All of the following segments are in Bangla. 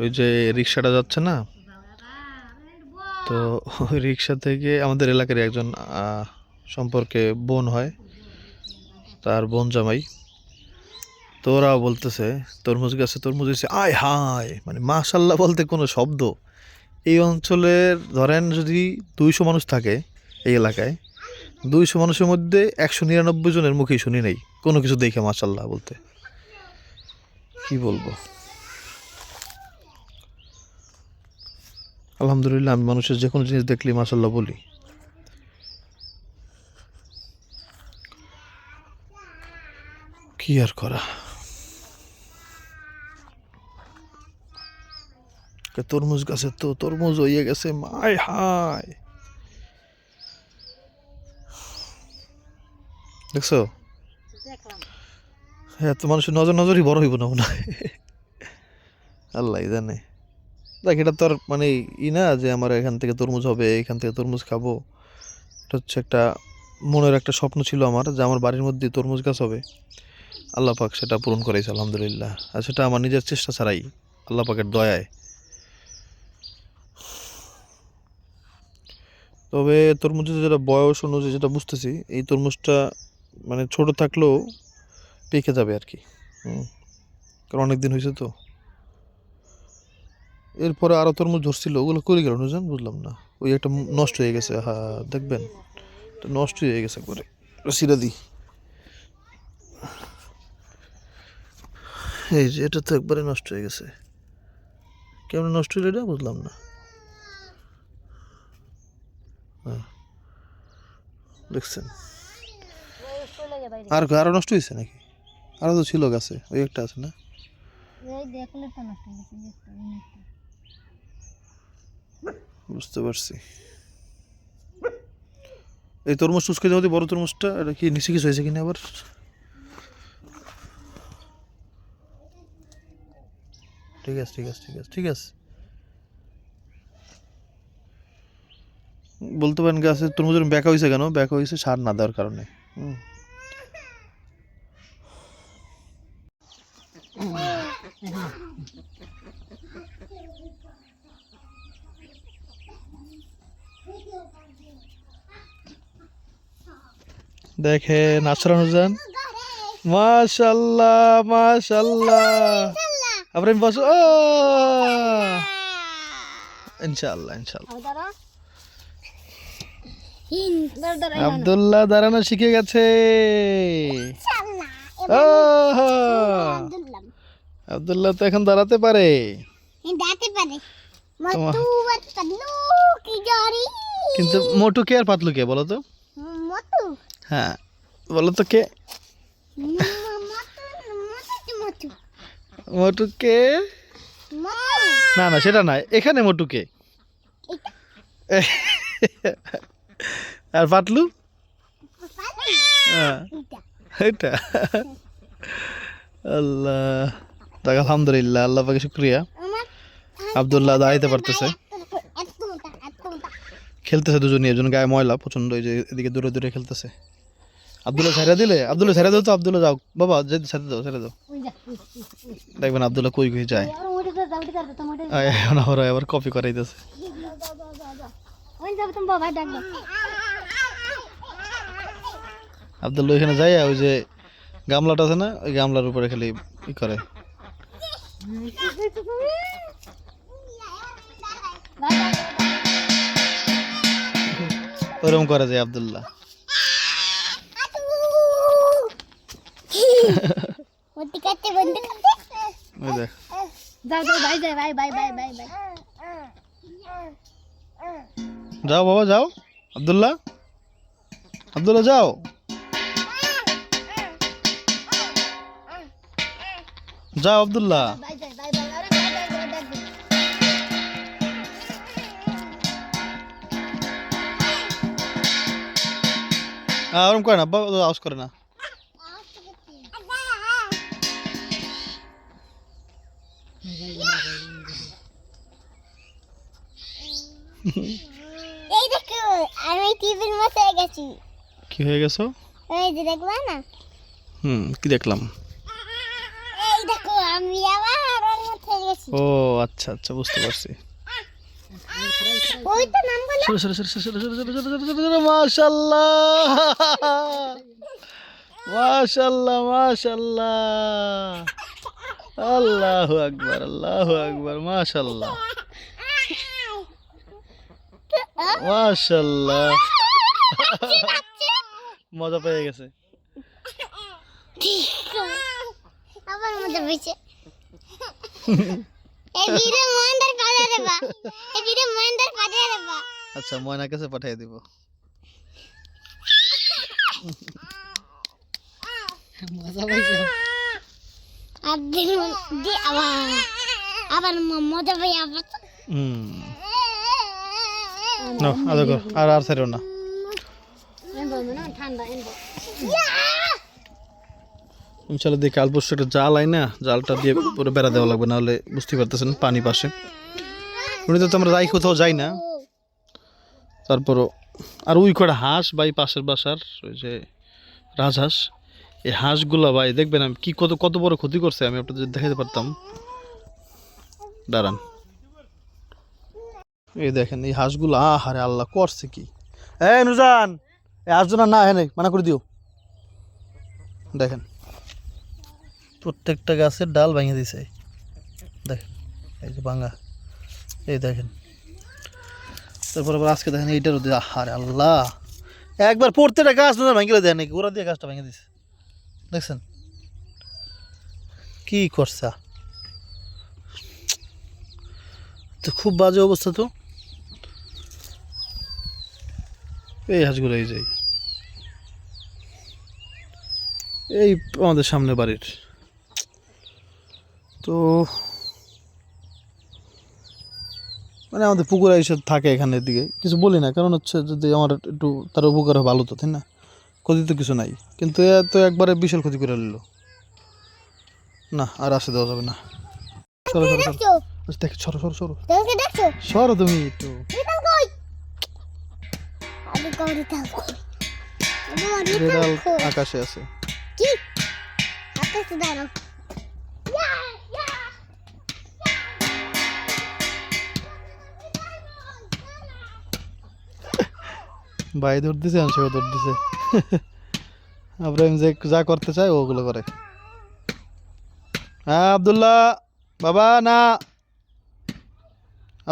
ওই যে রিক্সাটা যাচ্ছে না, তো ওই রিক্সা থেকে আমাদের এলাকার একজন সম্পর্কে বোন হয়, তার বোন জামাই। তো ওরাও বলতেছে তরমুজ গাছে তরমুজ হয়েছে, আয় হায়, মানে মাশাল্লাহ বলতে কোনো শব্দ এই অঞ্চলের ধরেন যদি 200 মানুষ থাকে এই এলাকায়, 200 মানুষের মধ্যে 199 জনের মুখেই শুনি নাই কোনো কিছু দেখে মাশাল্লাহ বলতে। কি বলবো, আলহামদুলিল্লাহ আমি মানুষের যে কোনো জিনিস দেখলি মাশাল্লাহ বলি। কি আর করা, তরমুজ গাছে তো তরমুজ হইয়ে গেছে, মায় হায়। দেখছো, হ্যাঁ তো মানুষের নজর নজরই বড় হইব না মনে হয়, আল্লাহ জানে। দেখ এটা তো আর মানে না যে আমার এখান থেকে তরমুজ হবে, এখান থেকে তরমুজ খাবো। এটা হচ্ছে একটা মনের একটা স্বপ্ন ছিল আমার, যে আমার বাড়ির মধ্যে তরমুজ গাছ হবে। আল্লাহ পাক সেটা পূরণ করেছে আলহামদুলিল্লাহ, আর সেটা আমার নিজের চেষ্টা ছাড়াই, আল্লাহ পাকের দয়ায়। তবে তরমুজের যেটা বয়স অনুযায়ী যেটা বুঝতেছি, এই তরমুজটা মানে ছোট থাকলেও পেকে যাবে আর কি। কারণ অনেক দিন হয়েছে তো। এরপরে আরো তরমুজ ধরছিল, ওগুলো করে গেল নুজান, বুঝলাম না। ওই একটা নষ্ট হয়ে গেছে, হ্যাঁ দেখবেন নষ্ট হয়ে গেছে করে সিরা দি। এই যে এটা তো একবারে নষ্ট হয়ে গেছে, কেমন নষ্ট হলো এটা বুঝলাম না। হ্যাঁ দেখছেন, আর আরো নষ্ট হয়েছে নাকি? আরো তো ছিল গাছে, ওই একটা আছে না? বুঝতে পারছি। এই তরমুজ টুস খেতে হতে বড় তরমুজটা, এটা কি নিচে কিছু হয়েছে কিনা আবার? ঠিক আছে ঠিক আছে ঠিক আছে ঠিক আছে, বলতে পারেন গাছের তরমুজের ব্যাকা হয়েছে কেন? ব্যাকা হয়েছে সার না দেওয়ার কারণে। দেখেন আশরানুজান, মাশাল্লাহ মাশাল্লাহ। আপনি বসো, ও ইনশাআল্লাহ ইনশাআল্লাহ। আব্দুল্লাহ দাঁড়ানো শিখে গেছে। আব্দুল্লাহ তো এখন দাঁড়াতে পারে। কিন্তু মোটু কে আর পাতলু কে বলো তো? হ্যাঁ বলো তো কে মোটু কে? না না সেটা না, এখানে মোটু কে আর পাতলু? এটা আল্লাহ, দেখ আলহামদুলিল্লাহ, আল্লাহ পাকে শুক্রিয়া। আব্দুল্লাহ দাঁড়াইতে পারতেছে, খেলতেছে দুজনে, একজন গায়ে ময়লা প্রচন্ড, এই যে এদিকে দূরে দূরে খেলতেছে। আব্দুল্লাহ ছেড়ে দিলে, আব্দুল্লাহ ছেড়ে দাও তো, আব্দুল্লাহ যাও বাবা, যেতে ছেড়ে দাও ছেড়ে দাও। দেখবেন আব্দুল্লাহ কই কই যায়, আবার কপি করাইতেছে। আব্দুল্লাহ ওইখানে যাই, ওই যে গামলাটা আছে না, ওই গামলার উপরে খালি ই করে। ওরকম করে যায় আব্দুল্লাহ। যাও বাবা যাও, আব্দুল্লাহ আব্দুল্লাহ যাও। যাও আব্দুল্লাহ। ওরকম করে না, আওয়াজ করে না। এই দেখো আমি টিভির মধ্যে গেছি। কি হয়ে গেছো? এই যে দেখলা না? কি দেখলাম? এই দেখো আমি আবার ওর মধ্যে গেছি। ও আচ্ছা আচ্ছা, বুঝতে পারছি। ওই তো নাম বলে সরে সরে সরে সরে সরে সরে সরে সরে সরে সরে, মাশাআল্লাহ মাশাআল্লাহ মাশাআল্লাহ, আল্লাহু আকবার আল্লাহু আকবার, মাশাআল্লাহ মাশাআল্লাহ। মজা পেয়ে গেছে। আবার মজা পেয়েছে। এই ভিডিও মহেন্দ্র পাঠিয়ে দেবা, এই ভিডিও মহেন্দ্র পাঠিয়ে দেবা। আচ্ছা, ময়না কাছে পাঠিয়ে দিব। মজা পাইছো? আর দেখুন দি আবার আবার মজা পেয়ে আবার নাও আদর কর, আর আর ছাড়ো না। এনবো না ঠান্ডা এনবো। ইনশাল্লাহ দিয়ে কাল পরশু একটা জাল আই না, জালটা দিয়ে পুরো বেড়া দেওয়া লাগবে, নাহলে বুঝতে পারতেছেন পানি পাশে। এমনিতে তো আমরা যাই কোথাও যাই না, তারপরও আর ওই কটা হাঁস ভাই পাশের বাসার, ওই যে রাজহাঁস, এই হাঁসগুলো ভাই দেখবেন আমি কি কত কত বড় ক্ষতি করছে, আমি আপনাদের দেখাতে পারতাম। দাঁড়ান, এই দেখেন এই হাঁসগুলো, আহারে আল্লাহ করছে কি। এই নুজান, এই হাঁসজনা না হ্যাঁ মানা করে দিও। দেখেন প্রত্যেকটা গাছের ডাল ভেঙে দিছে, দেখেন এই যে ভাঙা, এই দেখেন। তারপর আবার আজকে দেখেন এইটার, আহারে আল্লাহ, একবার প্রত্যেকটা গাছ নজর ভেঙে দেয় নাকি, ওরা দিয়ে গাছটা ভেঙে দিছে, দেখছেন কি করছে। তো খুব বাজে অবস্থা তো। এই হাঁসগুলো এই যাই, এই আমাদের সামনে বাড়ির তো, মানে আমাদের পুকুরে এসে থাকে এখানের দিকে, কিছু বলি না, কারণ হচ্ছে যদি আমার একটু তার উপকার হয় ভালো তো, তাই না, ক্ষতি তো কিছু নাই, কিন্তু এ তো একবারে বিশাল ক্ষতি করে নিল না, আর আসে দেওয়া যাবে না। সরো সরো সরো, দেখছো আচ্ছা দেখ, সরো সরো সরো দেখছো দেখছো সরো তুমি একটু। রিটাল কই আমি কই রিটাল কই আমার রেডাল রিটাল কই আকাশে আছে। কি আকাশে দাঁড়াও ভাই দৌড় দিছে, সেও দৌড় দিছে। আব্রাহিম যে যা করতে চায় ওগুলো করে। হ্যাঁ আব্দুল্লাহ, বাবা না,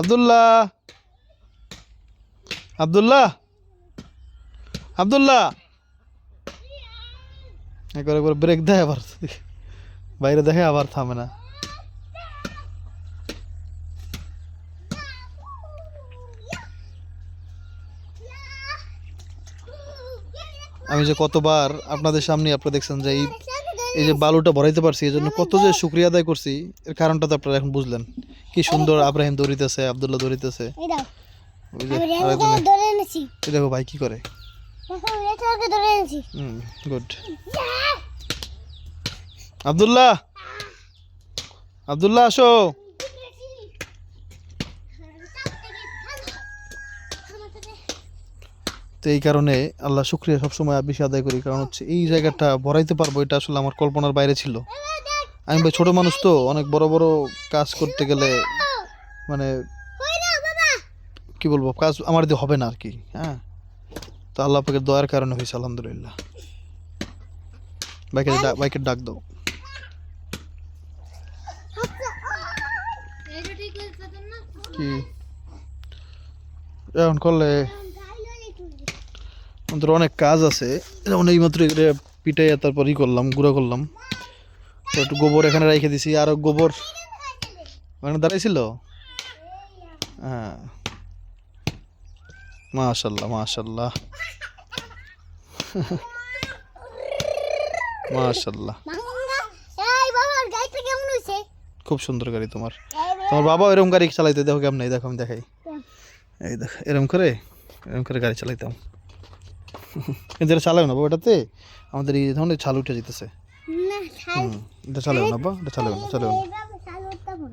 আব্দুল্লাহ আব্দুল্লাহ আব্দুল্লাহ, একবার একবার ব্রেক দেয়, আবার বাইরে দেখে আবার থামে না। আমি যে কতবার আপনাদের সামনে আপনারা দেখছেন যে এই যে বালুটা ভরাইতে পারছি, এই জন্য কত যে শুক্রিয়া আদায় করছি, এর কারণটা তো আপনারা এখন বুঝলেন। কি সুন্দর আব্রাহিম দৌড়িতেছে, আব্দুল্লাহ দৌড়িতেছে, এই দাও ওই যে আমি আরেকজনে, রেটালকে ধরে এনেছি এই দেখো ভাই কি করে। দেখো রেটালকে ধরে এনেছি গুড। আব্দুল্লাহ, আব্দুল্লাহ আসো। তো এই কারণে আল্লাহ শুক্রিয়া সবসময় বেশি আদায় করি, কারণ হচ্ছে এই জায়গাটা ভরাইতে পারবো এটা আসলে আমার কল্পনার বাইরে ছিল। আমি ভাই ছোট মানুষ তো, অনেক বড় বড় কাজ করতে গেলে মানে কি বলবো, কাজ আমার দিয়ে হবে না আর কি। হ্যাঁ, তো আল্লাহ পাকের দয়ার কারণে হয়েছে আলহামদুলিল্লাহ। বাইকের ডাক দাও। কি এখন করলে আমাদের অনেক কাজ আছে, যেমন এই মাত্র পিটাইয়া তারপর ই করলাম, গুঁড়ো করলাম, তো একটু গোবর এখানে রেখে দিছি, আরো গোবর ওখানে দাঁড়াইছিল। হ্যাঁ মাশাল্লাহ মাশাল্লাহ মাশাল্লাহ, এই বাবার গাড়িটা কেমন হইছে খুব সুন্দর গাড়ি তোমার। তোমার বাবা এরকম গাড়ি চালাইতে দেখো কেমন, এই দেখো আমি দেখাই, এই দেখো এরকম করে গাড়ি চালাইতাম। কিন্তু এটা চালাও না বাবা, এটাতে আমাদের এই ধরনের ছাল উঠে যেতেছে। না খাই এটা চালাও না বাবা, এটা চালাও না, চালাও না। এইভাবে চালু করতে হবে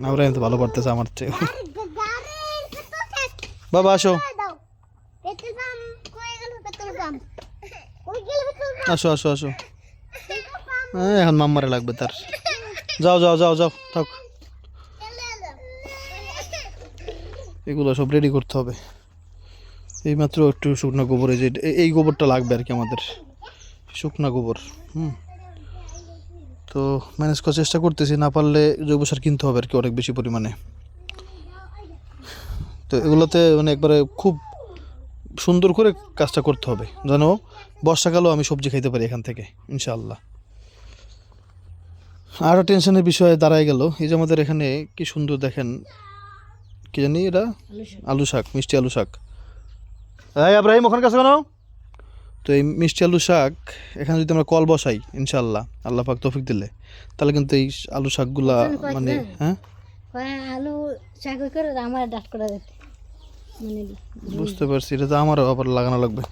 না আমরা তো ভালো পারতেছে আমার চেয়ে। গাড়ির পেট্রোল বাবা আসো দাও পেট্রোল পাম্প কই গেল পেট্রোল পাম্প কই গেল পেট্রোল আসো আসো আসো। এখন মাম্মারে লাগবে তার, যাও যাও যাও যাও থাক, এগুলো সব রেডি করতে হবে। এইমাত্র একটু শুকনো গোবর, এই যে এই গোবরটা লাগবে আর কি আমাদের, শুকনো গোবর। তো ম্যানেজ করার চেষ্টা করতেছি, না পারলে জৈব সার কিনতে হবে আর কি অনেক বেশি পরিমাণে। তো এগুলোতে মানে একবারে খুব সুন্দর করে কাজটা করতে হবে যেন বর্ষাকালেও আমি সবজি খাইতে পারি এখান থেকে ইনশাআল্লাহ। আরও টেনশনের বিষয় দাঁড়ায় গেল, এই যে আমাদের এখানে কি সুন্দর দেখেন, কি জানি এটা, আলু শাক, মিষ্টি আলু শাক। হ্যাঁ ইব্রাহিম ওখানে কাছে কেন? তো এই মিষ্টি আলু শাক এখানে যদি আমরা কল বসাই ইনশাআল্লাহ, আল্লাহ পাক তৌফিক দিলে, তাহলে কিন্তু এই আলু শাকগুলা মানে হ্যাঁ আলু শাক করে আমার ডাট করে দিতে মানে বুঝতে পারছি, এটা তো আমারও আবার লাগানো লাগবে।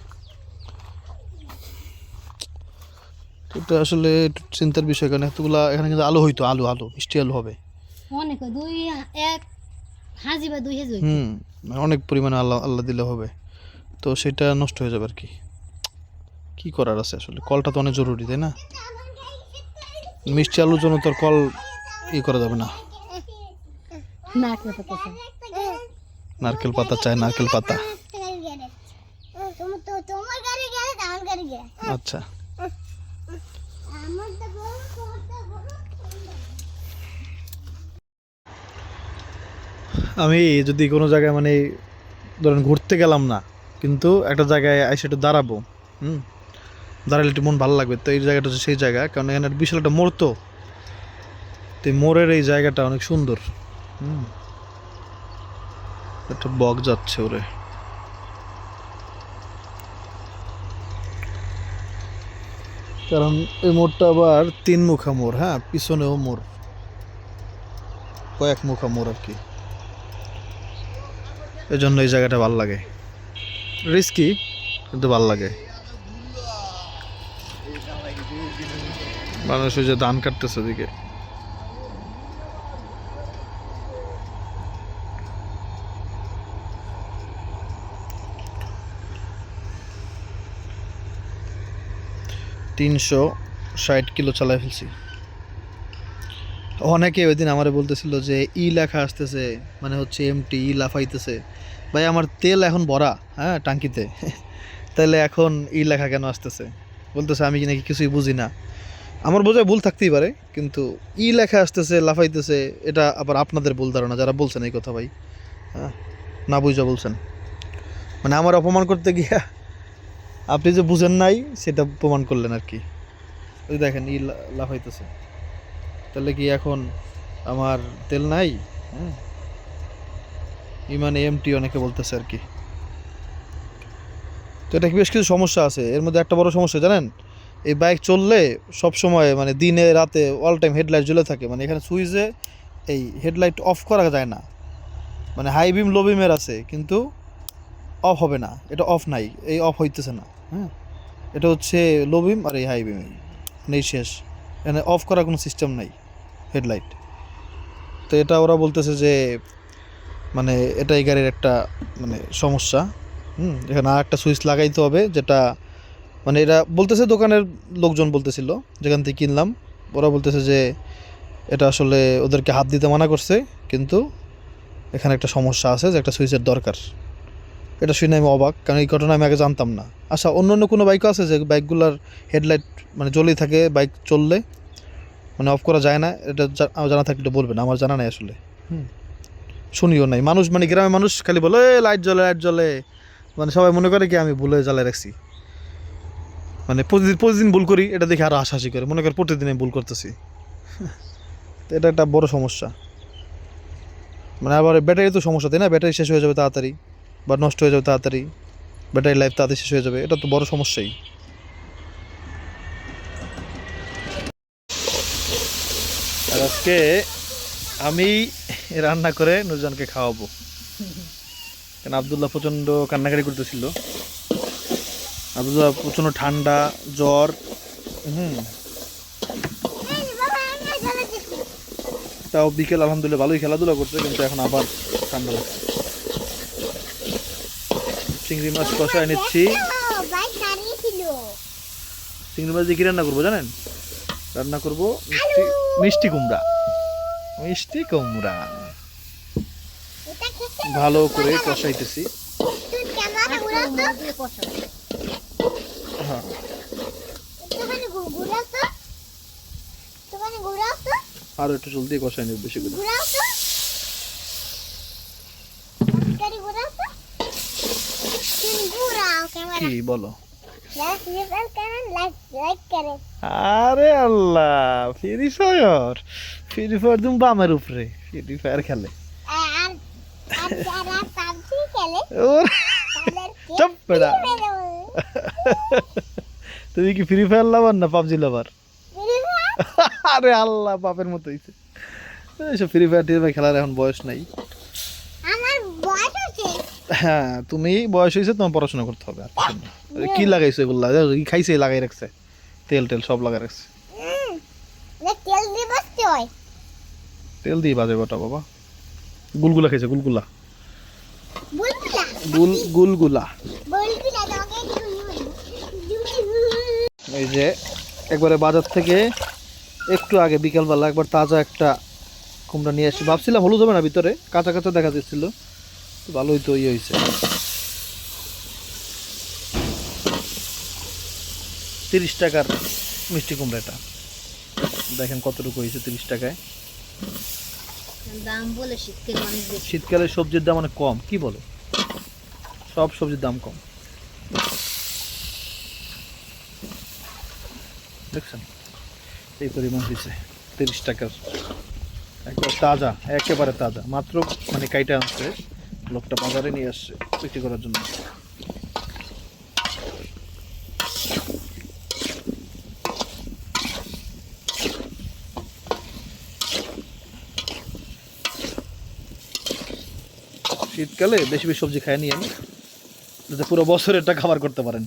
তো এটা আসলে একটু চিন্তার বিষয়, কারণ এতগুলা এখানে কিন্তু আলু হইতো, আলু আলু মিষ্টি আলু হবে অনেক দুই এক হাজি বা দুই হাজি মানে অনেক পরিমাণে আল্লাহ আল্লাহ দিলে হবে, তো সেটা নষ্ট হয়ে যাবে আর কি। কি করার আছে আসলে, কলটা তো অনেক জরুরি তাই না? মিষ্টি আলুর জন্য তোর কল করা যাবে না, নারকেল পাতা চাই, নারকেল পাতা। আচ্ছা আমি যদি কোনো জায়গায় মানে ধরেন ঘুরতে গেলাম না, কিন্তু একটা জায়গায় এসে একটু দাঁড়াবো, দাঁড়ালে একটু মন ভালো লাগবে, তো এই জায়গাটা হচ্ছে সেই জায়গা, কারণ এখানে একটা বিশাল একটা মোড়, তো এই মোড়ের এই জায়গাটা অনেক সুন্দর। একটা বক যাচ্ছে ওরে, কারণ এই মোড়টা আবার 3 মুখা মোড়, হ্যাঁ পিছনেও মোড়, কয়েক মুখা মোড় আর কি, এই জন্য এই জায়গাটা ভাল লাগে, রিস্কি কিন্তু ভাল লাগে। মানুষ ওই যে ধান কাটতেছে ওদিকে, $360 চালাই ফেলছি। অনেকে ওই দিন আমারে বলতেছিল যে লেখা আসতেছে, মানে হচ্ছে এমটি লাফাইতেছে, ভাই আমার তেল এখন ভরা, হ্যাঁ টাঙ্কিতে, তাহলে এখন লেখা কেন আসতেছে? বলতেছে আমি নাকি কিছুই বুঝি না। আমার বোঝায় ভুল থাকতেই পারে, কিন্তু লেখা আসতেছে লাফাইতেছে, এটা আবার আপনাদের ভুল ধারণা যারা বলছেন এই কথা ভাই, হ্যাঁ না বুঝা বলছেন, মানে আমার অপমান করতে গিয়া আপনি যে বুঝেন নাই সেটা প্রমাণ করলেন আর কি। ওই দেখেন লাফাইতেছে, তাহলে কি এখন আমার তেল নাই? হ্যাঁ ইমানে এমটি অনেকে বলতেছে আর কি। তো এটা বেশ কিছু সমস্যা আছে, এর মধ্যে একটা বড় সমস্যা জানেন, এই বাইক চললে সব সময় মানে দিনে রাতে অল টাইম হেডলাইট জ্বলে থাকে, মানে এখানে সুইচে এই হেডলাইট অফ করা যায় না, মানে হাই বিম লো বিমের আছে কিন্তু অফ হবে না, এটা অফ নাই, এই অফ হইতেছে না, হ্যাঁ এটা হচ্ছে লো বিম আর এই হাই বিম নেই, শেষ, এখানে অফ করার কোনো সিস্টেম নাই হেডলাইট। তো এটা ওরা বলতেছে যে মানে এটা এই গাড়ির একটা মানে সমস্যা, এখানে আর একটা সুইচ লাগাইতে হবে, যেটা মানে এরা বলতেছে, দোকানের লোকজন বলতেছিল যেখান থেকে কিনলাম, ওরা বলতেছে যে এটা আসলে ওদেরকে হাত দিতে মানা করছে, কিন্তু এখানে একটা সমস্যা আছে যে একটা সুইচের দরকার। এটা শুনে আমি অবাক, কারণ এই ঘটনা আমি আগে জানতাম না। আচ্ছা অন্য অন্য কোনো বাইকও আছে যে বাইকগুলোর হেডলাইট মানে জ্বলেই থাকে বাইক চললে, মানে অফ করা যায় না? এটা জানা থাকলে একটু বলবেন, আমার জানা নেই আসলে, শুনিও নাই। মানুষ মানে গ্রামের মানুষ খালি বলে লাইট জ্বলে লাইট জ্বলে, মানে সবাই মনে করে কি আমি ভুলে জ্বালায় রাখছি, মানে প্রতিদিন ভুল করি, এটা দেখে আরও হাসাহাসি করে, মনে করে প্রতিদিন আমি ভুল করতেছি। তো এটা একটা বড় সমস্যা, মানে আবার ব্যাটারি তো সমস্যা, তাই না? ব্যাটারি শেষ হয়ে যাবে তাড়াতাড়ি, বা নষ্ট হয়ে যাবে তাড়াতাড়ি, ব্যাটারি লাইফ তাড়াতাড়ি শেষ হয়ে যাবে, এটা তো বড় সমস্যাই। আর আজকে আমি রান্না করে নুরজানকে খাওয়াবো, কারণ আবদুল্লাহ প্রচণ্ড কান্নাকাটি করতেছিল, আবদুল্লাহ প্রচণ্ড ঠান্ডা জ্বর, তাও বিকেল আলহামদুলিল্লাহ ভালোই খেলাধুলা করছে, কিন্তু এখন আবার ঠান্ডা লাগছে। চিংড়ি মাছ কষায় নিচ্ছি, চিংড়ি মাছ দিয়ে কি রান্না করবো জানেন? রান্না করবো মিষ্টি কুমড়া, মিষ্টি কুমড়া এটা খেতে ভালো করে কষাইতেছি। তুই ক্যামেরাটা ঘুরাও তো দিয়ে কষা হ্যাঁ একটুখানি ঘুরাও তো একটুখানি ঘুরাও তো আর একটু জলদি কষাই নেব বেশি করে। ঘুরাও তো গাড়ি ঘুরাও তো তুমি ঘুরাও ক্যামেরা কি বলো? লাইক রিফার করেন লাইক করেন আরে আল্লাহ, ফ্রি ফায়ার তুমি বামের উপরে ফ্রি ফায়ার খেলে। আর আর যারা পাবজি খেলে ওরে তাদেরকে চুপ বেটা, তুমি কি ফ্রি ফায়ার লাভার না পাবজি লাভার? আরে আল্লাহ, বাপের মতো হইছে। এইসব ফ্রি ফায়ার টিভি খেলার এখন বয়স নাই। আমার বয়স হচ্ছে হ্যাঁ, তুমি বয়স হয়েছে, তোমার পড়াশোনা করতে হবে। আর কিছু না। কি লাগাইছো এগুলা? কি খাইছে? লাগাই রাখছে, তেল টেল সব লাগাই রাখছে। তেল দিয়ে বসতে হয় তেল দিয়ে বাজে গোটা বাবা। গুলগুলা খাইছে, গুলগুলা বুলবুলা গুলগুলা। বুলবুলা দগে এই যে একবারে বাজার থেকে একটু আগে বিকালবেলা একবার তাজা একটা কুমড়া নিয়ে আসছি। ভাবছিলাম হলুদ হবে না, ভিতরে কাঁচা কাঁচা দেখা যাচ্ছিল। ভালোই তো ইয়ে হয়েছে। 30 টাকার মিষ্টি কুমড়াটা দেখেন কতটুকু হয়েছে 30 টাকায়। দাম বলে শীতকালে অনেক বেশি। শীতকালে সবজির দাম অনেক কম, কি বলে? সব সবজির দাম কম, দেখছেন? এই পরিমাণ হয়েছে 30 টাকার। একবার তাজা, একেবারে তাজা, মাত্র মানে কাইটা আনছে লোকটা, বাজারে নিয়ে আসছে বিক্রি করার জন্য। শীতকালে বেশি বেশি সবজি খায় নিয়ে যাতে পুরো বছরেরটা খাবার করতে পারেন।